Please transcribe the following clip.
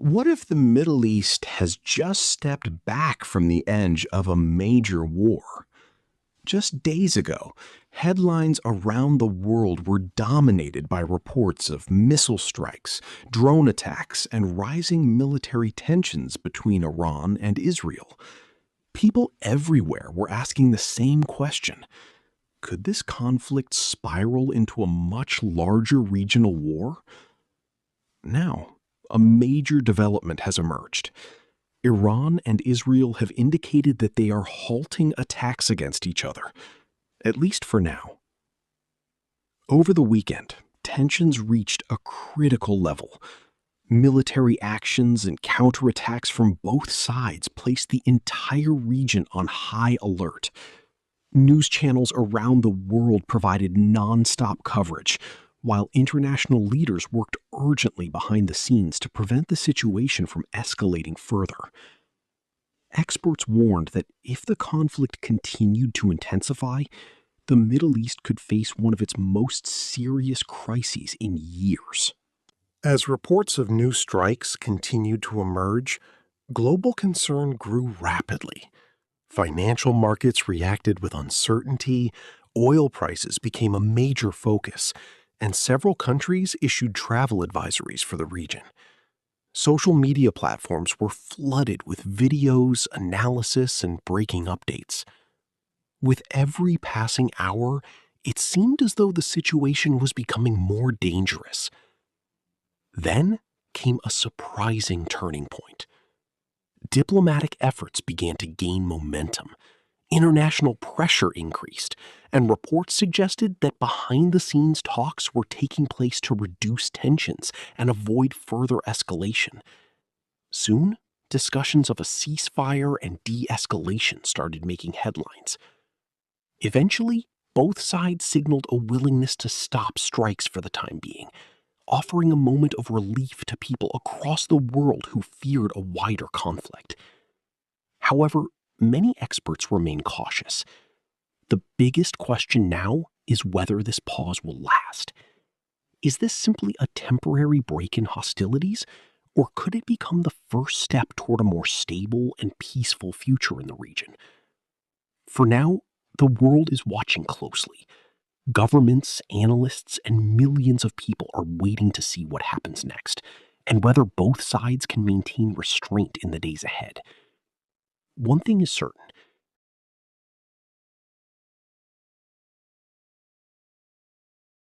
What if the Middle East has just stepped back from the edge of a major war? Just days ago, headlines around the world were dominated by reports of missile strikes, drone attacks, and rising military tensions between Iran and Israel. People everywhere were asking the same question. Could this conflict spiral into a much larger regional war? Now, a major development has emerged. Iran and Israel have indicated that they are halting attacks against each other, at least for now. Over the weekend, tensions reached a critical level. Military actions and counterattacks from both sides placed the entire region on high alert. News channels around the world provided nonstop coverage, while international leaders worked urgently behind the scenes to prevent the situation from escalating further. Experts warned that if the conflict continued to intensify, the Middle East could face one of its most serious crises in years. As reports of new strikes continued to emerge, global concern grew rapidly. Financial markets reacted with uncertainty, oil prices became a major focus, and several countries issued travel advisories for the region. Social media platforms were flooded with videos, analysis, and breaking updates. With every passing hour, it seemed as though the situation was becoming more dangerous. Then came a surprising turning point. Diplomatic efforts began to gain momentum. International pressure increased, and reports suggested that behind-the-scenes talks were taking place to reduce tensions and avoid further escalation. Soon, discussions of a ceasefire and de-escalation started making headlines. Eventually, both sides signaled a willingness to stop strikes for the time being, offering a moment of relief to people across the world who feared a wider conflict. However, many experts remain cautious. The biggest question now is whether this pause will last. Is this simply a temporary break in hostilities, or could it become the first step toward a more stable and peaceful future in the region? For now, the world is watching closely. Governments, analysts, and millions of people are waiting to see what happens next, and whether both sides can maintain restraint in the days ahead. One thing is certain: